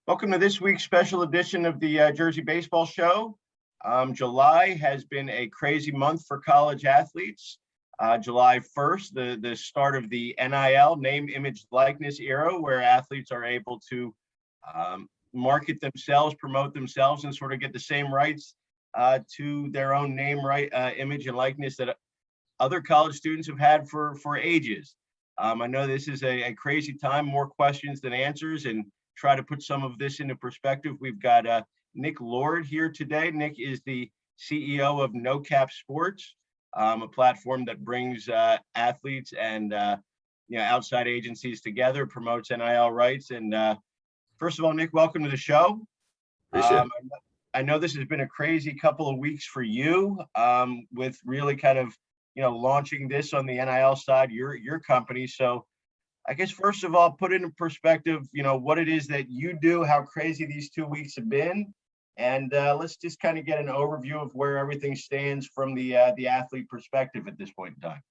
Welcome to this week's special edition of the Jersey Baseball Show. July has been a crazy month for college athletes. July 1st, the start of the NIL, name, image, likeness era, where athletes are able to market themselves, promote themselves, and sort of get the same rights to their own name, image, and likeness that other college students have had for ages. I know this is a crazy time, more questions than answers, and try to put some of this into perspective. We've got Nick Lord here today. Nick is the CEO of NOCAP Sports, a platform that brings athletes and outside agencies together, promotes NIL rights. And first of all, Nick, welcome to the show. Appreciate it. I know this has been a crazy couple of weeks for you, with really kind of launching this on the NIL side, your company. So I guess, first of all, put into perspective, what it is that you do, how crazy these 2 weeks have been. And let's just kind of get an overview of where everything stands from the athlete perspective at this point in time.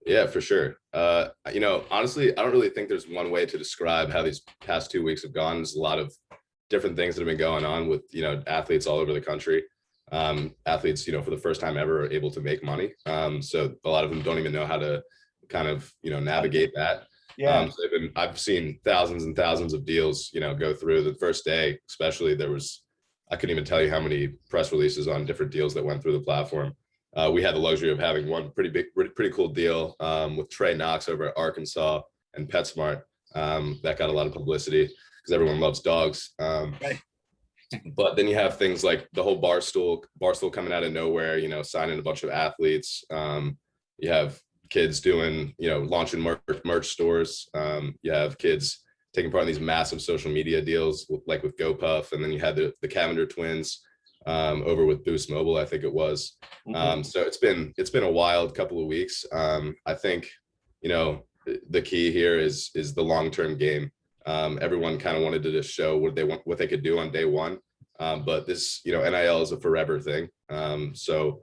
Yeah, for sure. Honestly, I don't really think there's one way to describe how these past 2 weeks have gone. There's a lot of different things that have been going on with, athletes all over the country. Athletes, for the first time ever are able to make money. So a lot of them don't even know how to kind of, navigate that. Yeah. So I've seen thousands and thousands of deals, go through. The first day, especially, I couldn't even tell you how many press releases on different deals that went through the platform. We had the luxury of having one pretty cool deal with Trey Knox over at Arkansas and PetSmart. That got a lot of publicity because everyone loves dogs. Right. But then you have things like the whole Barstool coming out of nowhere, signing a bunch of athletes. You have kids doing, launching merch stores. You have kids taking part in these massive social media deals with GoPuff. And then you had the Cavender twins over with Boost Mobile, I think it was. So it's been a wild couple of weeks. I think, the key here is the long-term game. Everyone kind of wanted to just show what they could do on day one. But this, NIL is a forever thing. So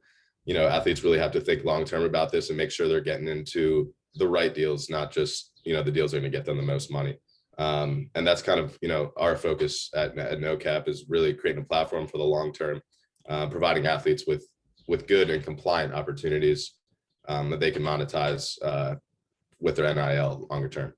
athletes really have to think long-term about this and make sure they're getting into the right deals, not just, the deals that are going to get them the most money. And that's kind of, our focus at NOCAP is really creating a platform for the long-term, providing athletes with good and compliant opportunities that they can monetize with their NIL longer term.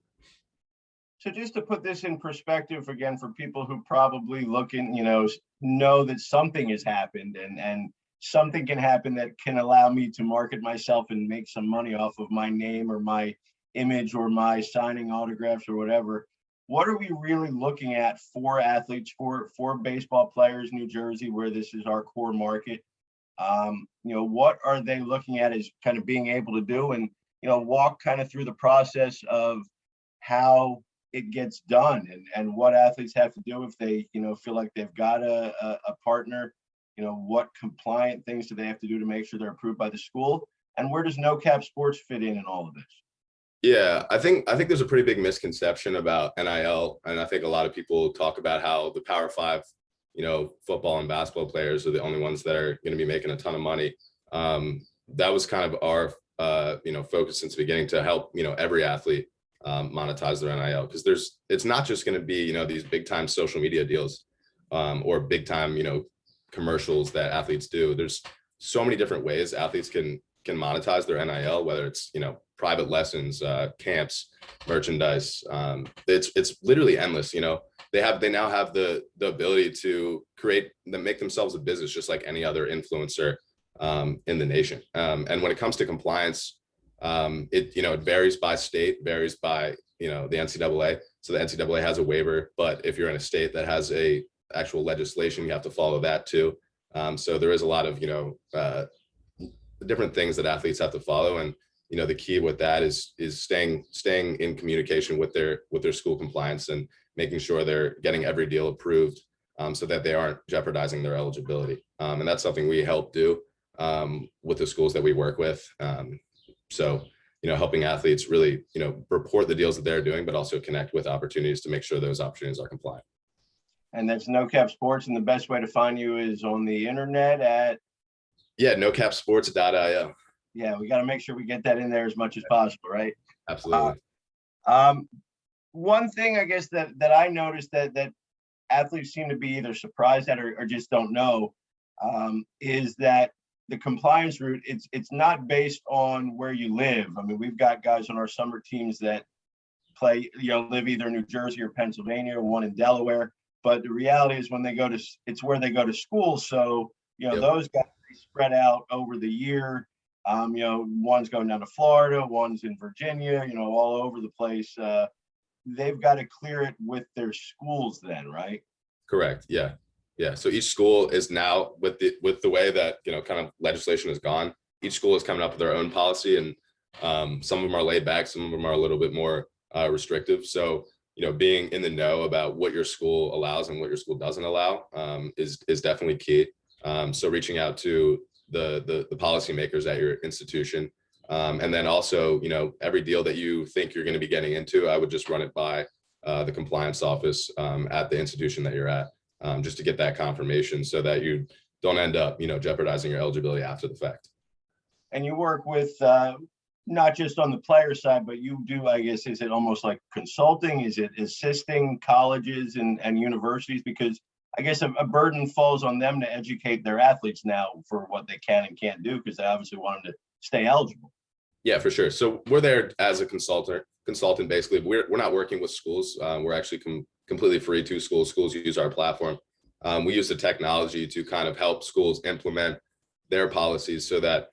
So just to put this in perspective again, for people who probably know that something has happened and something can happen that can allow me to market myself and make some money off of my name or my image or my signing autographs or whatever. What are we really looking at for athletes, for baseball players, New Jersey, where this is our core market? What are they looking at as kind of being able to do, and walk kind of through the process of how it gets done and what athletes have to do if they feel like they've got a partner. What compliant things do they have to do to make sure they're approved by the school? And where does NOCAP Sports fit in all of this? Yeah, I think there's a pretty big misconception about NIL. And I think a lot of people talk about how the Power Five, football and basketball players are the only ones that are going to be making a ton of money. That was kind of our, focus since the beginning, to help, every athlete monetize their NIL. Because it's not just going to be, these big time social media deals or big time, commercials that athletes do. There's so many different ways athletes can monetize their NIL, whether it's private lessons, camps, merchandise. It's literally endless. They now have the ability to make themselves a business just like any other influencer in the nation. And when it comes to compliance, it varies by state, varies by the NCAA. So the NCAA has a waiver, but if you're in a state that has a actual legislation, you have to follow that too. So there is a lot of different things that athletes have to follow, and the key with that is staying in communication with their school compliance and making sure they're getting every deal approved, so that they aren't jeopardizing their eligibility. And that's something we help do with the schools that we work with. So helping athletes really report the deals that they're doing, but also connect with opportunities to make sure those opportunities are compliant. And that's NOCAP Sports, and the best way to find you is on the internet at nocapsports.io. Yeah, we got to make sure we get that in there as much as possible, right? Absolutely. One thing I guess that I noticed that athletes seem to be either surprised at or just don't know, is that the compliance route, it's not based on where you live. I mean, we've got guys on our summer teams that play, live either in New Jersey or Pennsylvania, or one in Delaware. But the reality is when they go to, it's where they go to school. So, Yep. those guys spread out over the year. One's going down to Florida, one's in Virginia, all over the place. They've got to clear it with their schools then, right? Correct. Yeah. Yeah. So each school is now with the way that, kind of legislation has gone, each school is coming up with their own policy, and some of them are laid back, some of them are a little bit more restrictive. So, being in the know about what your school allows and what your school doesn't allow is definitely key. So reaching out to the policymakers at your institution, and then also, every deal that you think you're going to be getting into, I would just run it by the compliance office at the institution that you're at, just to get that confirmation so that you don't end up, jeopardizing your eligibility after the fact. And you work with not just on the player side, but you do, I guess, is it almost like consulting? Is it assisting colleges and universities? Because I guess a burden falls on them to educate their athletes now for what they can and can't do, because they obviously want them to stay eligible. Yeah, for sure. So we're there as a consultant. Basically, we're not working with schools. We're actually completely free to schools. Schools use our platform. We use the technology to kind of help schools implement their policies so that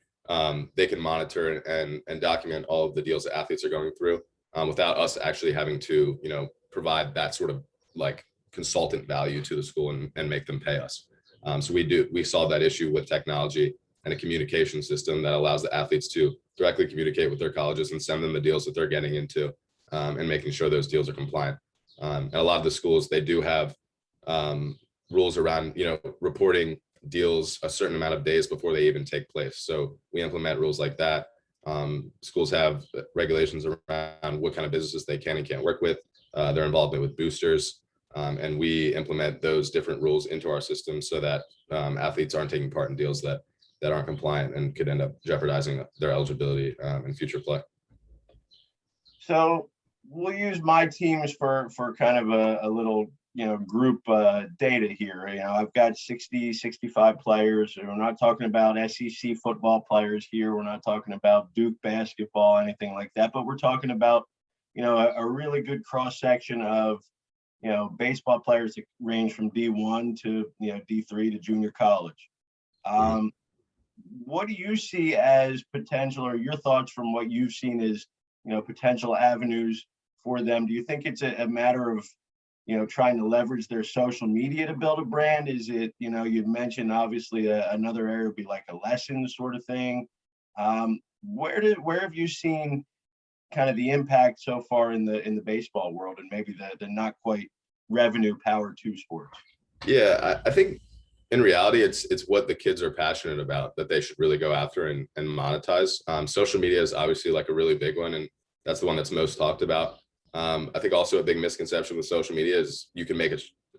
they can monitor and document all of the deals that athletes are going through without us actually having to, provide that sort of like consultant value to the school and make them pay us. So we solve that issue with technology and a communication system that allows the athletes to directly communicate with their colleges and send them the deals that they're getting into, and making sure those deals are compliant. And a lot of the schools, they do have rules around, reporting deals a certain amount of days before they even take place. So we implement rules like that. Schools have regulations around what kind of businesses they can and can't work with, their involvement with boosters. And we implement those different rules into our system so that athletes aren't taking part in deals that aren't compliant and could end up jeopardizing their eligibility in future play. So we'll use my teams for kind of a little, group data here. I've got 65 players. We're not talking about SEC football players here. We're not talking about Duke basketball, anything like that, but we're talking about, a really good cross section of, baseball players that range from D1 to, D3 to junior college. What do you see as potential, or your thoughts from what you've seen as, potential avenues for them? Do you think it's a matter of, trying to leverage their social media to build a brand? Is it, you'd mentioned obviously another area would be like a lesson sort of thing. Where have you seen kind of the impact so far in the baseball world, and maybe the not quite revenue power two sports? Yeah, I think in reality, it's what the kids are passionate about that they should really go after and monetize. Social media is obviously like a really big one, and that's the one that's most talked about. I think also a big misconception with social media is you can make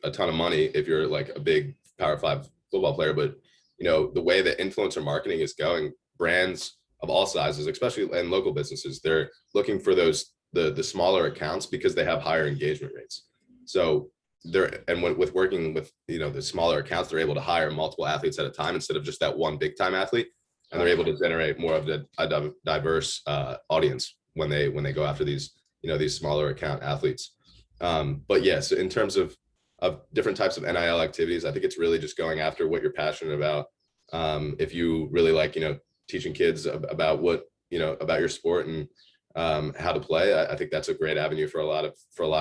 a ton of money if you're like a big Power 5 football player, but the way that influencer marketing is going, brands of all sizes, especially in local businesses, they're looking for the smaller accounts because they have higher engagement rates. So with working with the smaller accounts, they're able to hire multiple athletes at a time instead of just that one big time athlete, and they're able to generate more of a diverse audience when they go after these smaller account athletes. But yeah, so in terms of different types of NIL activities, I think it's really just going after what you're passionate about. If you really like teaching kids about about your sport and how to play, I think that's a great avenue for a lot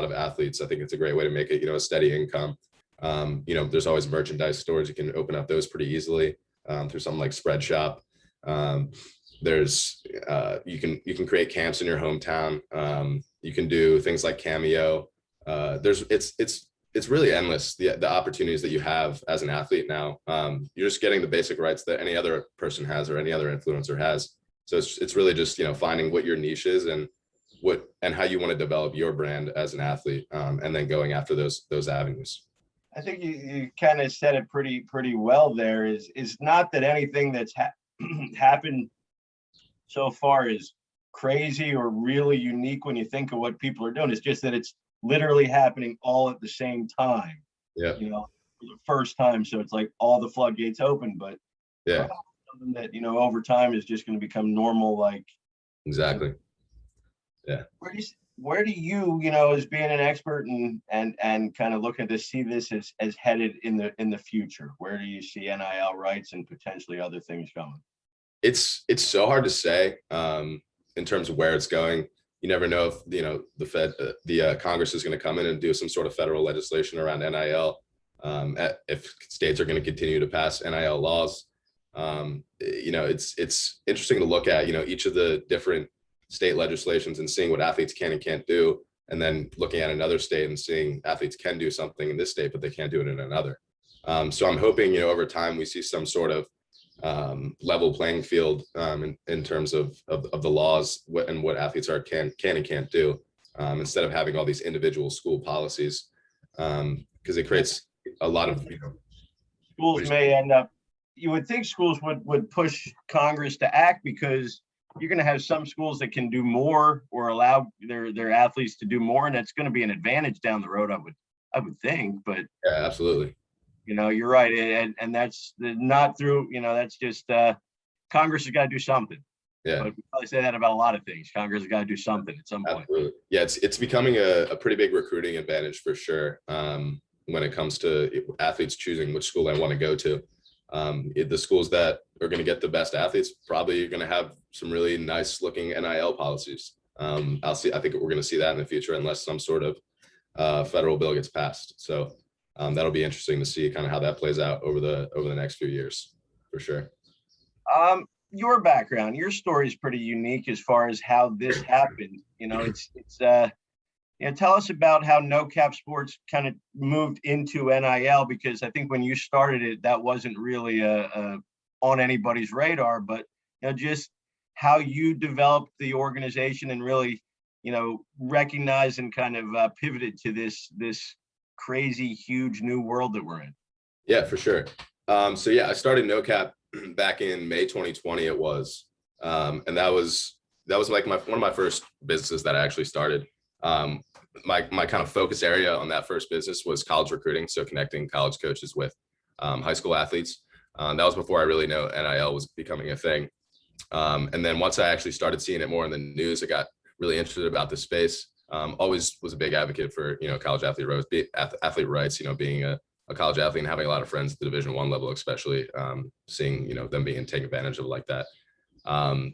of athletes. I think it's a great way to make it a steady income. There's always merchandise stores. You can open up those pretty easily through something like Spreadshop. There's you can create camps in your hometown. You can do things like Cameo. It's really endless, the opportunities that you have as an athlete now. You're just getting the basic rights that any other person has or any other influencer has. So it's really just finding what your niche is and how you want to develop your brand as an athlete, and then going after those avenues. I think you kind of said it pretty well there. Is not that anything that's happened so far is crazy or really unique when you think of what people are doing. It's just that it's literally happening all at the same time. Yeah. For the first time. So it's like all the floodgates open, but Yeah, something that, over time is just going to become normal. Like, exactly. Yeah. where do you, as being an expert and kind of look at this, see this as headed in the future? Where do you see NIL rights and potentially other things going? It's so hard to say in terms of where it's going. You never know if the Congress is going to come in and do some sort of federal legislation around NIL. If states are going to continue to pass NIL laws, it's interesting to look at each of the different state legislations and seeing what athletes can and can't do, and then looking at another state and seeing athletes can do something in this state, but they can't do it in another. So I'm hoping over time we see some sort of level playing field in terms of the laws and what athletes can and can't do, instead of having all these individual school policies, because it creates a lot of Schools may end up, you would think schools would push Congress to act, because you're going to have some schools that can do more or allow their athletes to do more, and that's going to be an advantage down the road, I would think. But yeah, absolutely. you're right, and that's not through. That's just Congress has got to do something. Yeah, but we probably say that about a lot of things. Congress has got to do something at some point. Absolutely. Yeah, it's becoming a pretty big recruiting advantage for sure, when it comes to athletes choosing which school they want to go to. The schools that are going to get the best athletes probably are going to have some really nice looking NIL policies. I think we're going to see that in the future, unless some sort of federal bill gets passed. So that'll be interesting to see kind of how that plays out over the next few years, for sure. Your background, your story is pretty unique as far as how this happened. Tell us about how NOCAP Sports kind of moved into NIL, because I think when you started it, that wasn't really on anybody's radar, but just how you developed the organization and really, recognized and kind of pivoted to this crazy, huge new world that we're in. Yeah, for sure. So yeah, I started NOCAP back in May 2020. It was, and that was like one of my first businesses that I actually started. My kind of focus area on that first business was college recruiting, so connecting college coaches with high school athletes. That was before I really know NIL was becoming a thing. And then once I actually started seeing it more in the news, I got really interested about the space. Always was a big advocate for college athlete rights. Being a college athlete and having a lot of friends at the Division I level, especially seeing them being taken advantage of like that.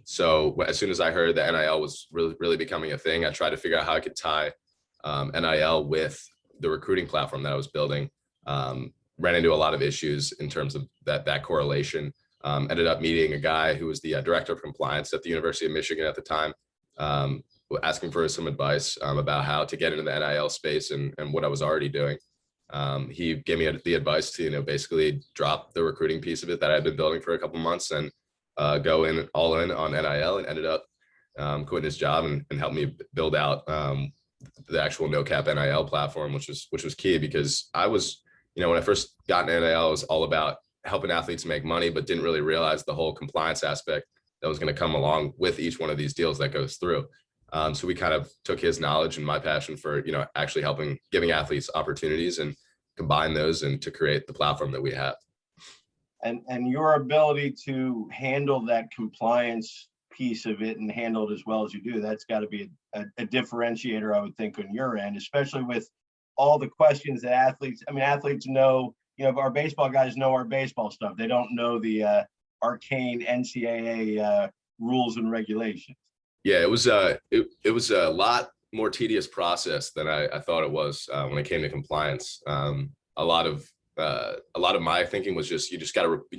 So as soon as I heard that NIL was really becoming a thing, I tried to figure out how I could tie NIL with the recruiting platform that I was building. Ran into a lot of issues in terms of that correlation. Ended up meeting a guy who was the director of compliance at the University of Michigan at the time, asking for some advice about how to get into the NIL space and what I was already doing. He gave me the advice to basically drop the recruiting piece of it that I had been building for a couple months and go all in on NIL, and ended up quitting his job and helped me build out the actual NOCAP NIL platform, which was key, because I was, when I first got into NIL, it was all about helping athletes make money, but didn't really realize the whole compliance aspect that was going to come along with each one of these deals that goes through. So we kind of took his knowledge and my passion for, actually giving athletes opportunities and combine those and to create the platform that we have. And your ability to handle that compliance piece of it and handle it as well as you do, that's got to be a differentiator, I would think, on your end, especially with all the questions that athletes know. Our baseball guys know our baseball stuff. They don't know the arcane NCAA rules and regulations. Yeah, it was a lot more tedious process than I thought it was when it came to compliance. A lot of my thinking was just, you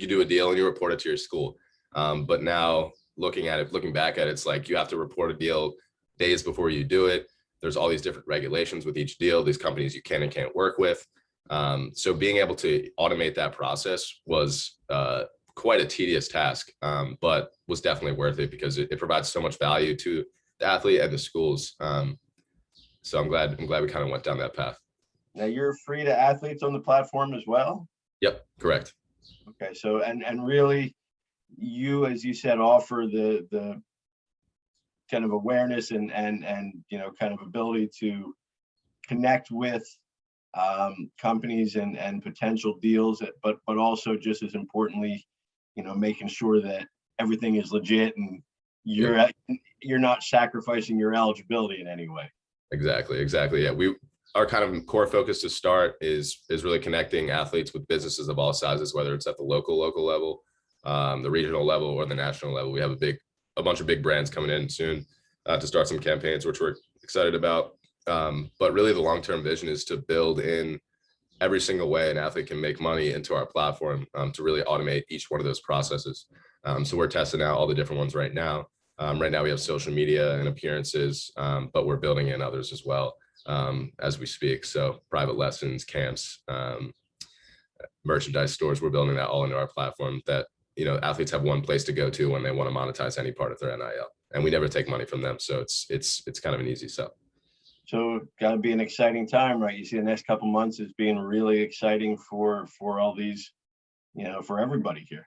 do a deal and you report it to your school. But now looking back at it, it's like you have to report a deal days before you do it. There's all these different regulations with each deal, these companies you can and can't work with. So being able to automate that process was quite a tedious task, but was definitely worth it because it provides so much value to the athlete and the schools. So I'm glad we kind of went down that path. Now you're free to athletes on the platform as well? Yep, correct. Okay, so and really, you, as you said, offer the kind of awareness and kind of ability to connect with companies and potential deals, but also just as importantly, making sure that everything is legit and you're not sacrificing your eligibility in any way. Exactly. Yeah, our kind of core focus to start is really connecting athletes with businesses of all sizes, whether it's at the local level, the regional level, or the national level. We have a bunch of big brands coming in soon to start some campaigns, which we're excited about. But really, the long-term vision is to build in every single way an athlete can make money into our platform, to really automate each one of those processes. So we're testing out all the different ones right now. Right now we have social media and appearances, but we're building in others as well as we speak. So private lessons, camps, merchandise stores, we're building that all into our platform that, athletes have one place to go to when they want to monetize any part of their NIL. And we never take money from them. So it's kind of an easy sell. So got to be an exciting time, right? You see the next couple months as being really exciting for all these, for everybody here.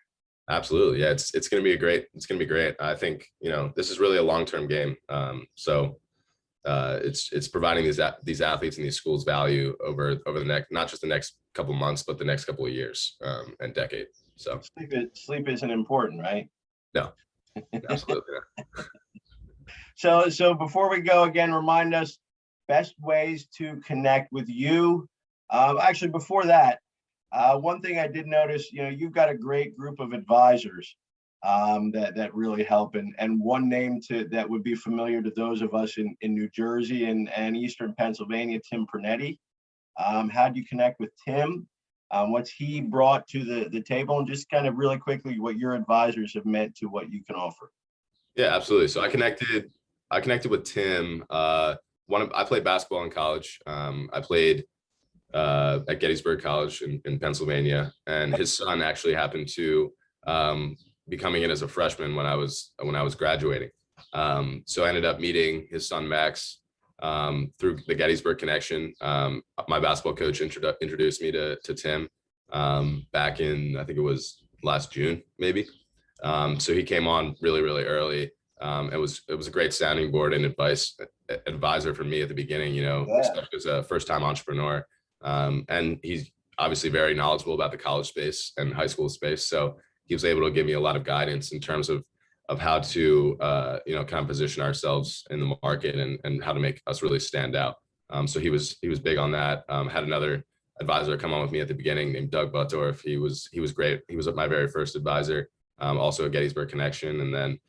Absolutely. Yeah, it's going to be great. I think, this is really a long-term game. So it's providing these athletes and these schools value over the next, not just the next couple months, but the next couple of years and decade. So sleep isn't important, right? No, absolutely not. So before we go, again, remind us best ways to connect with you. Actually, before that, one thing I did notice, you've got a great group of advisors that really help, and one name that would be familiar to those of us in New Jersey and Eastern Pennsylvania, Tim Pernetti. How do you connect with Tim? What's he brought to the table, and just kind of really quickly what your advisors have meant to what you can offer? Yeah, absolutely. So I connected with Tim. I played basketball in college. I played at Gettysburg College in Pennsylvania, and his son actually happened to be coming in as a freshman when I was graduating. So I ended up meeting his son Max through the Gettysburg connection. My basketball coach introduced me to Tim back in, I think it was last June, maybe. So he came on really early. It was a great sounding board and advisor for me at the beginning, especially as a first-time entrepreneur. And he's obviously very knowledgeable about the college space and high school space. So he was able to give me a lot of guidance in terms of how to, kind of position ourselves in the market and how to make us really stand out. So he was big on that. Had another advisor come on with me at the beginning named Doug Buttorf. He was great. He was my very first advisor, also a Gettysburg connection. And then,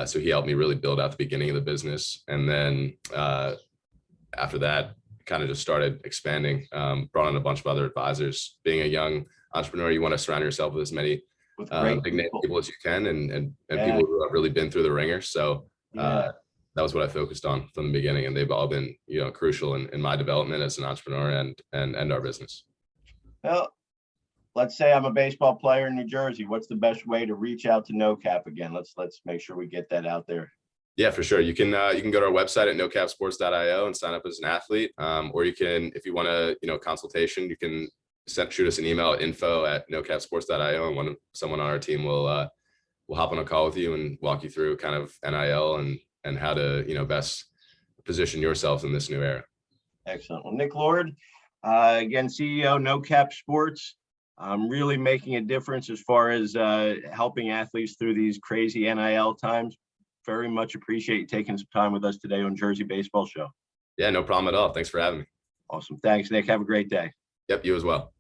so he helped me really build out the beginning of the business. And then after that, kind of just started expanding, brought in a bunch of other advisors. Being a young entrepreneur, you want to surround yourself with as many big name people as you can, and people who have really been through the ringer. So that was what I focused on from the beginning, and they've all been, crucial in my development as an entrepreneur and our business. Well, let's say I'm a baseball player in New Jersey. What's the best way to reach out to NOCAP again? Let's make sure we get that out there. Yeah, for sure. You can go to our website at nocapsports.io and sign up as an athlete. Or you can, if you want a consultation, you can shoot us an email at info@nocapsports.io, and someone on our team will hop on a call with you and walk you through kind of NIL and how to best position yourself in this new era. Excellent. Well, Nick Lord, again, CEO NOCAP Sports, really making a difference as far as helping athletes through these crazy NIL times. Very much appreciate you taking some time with us today on Jersey Baseball Show. Yeah, no problem at all. Thanks for having me. Awesome. Thanks, Nick. Have a great day. Yep, you as well.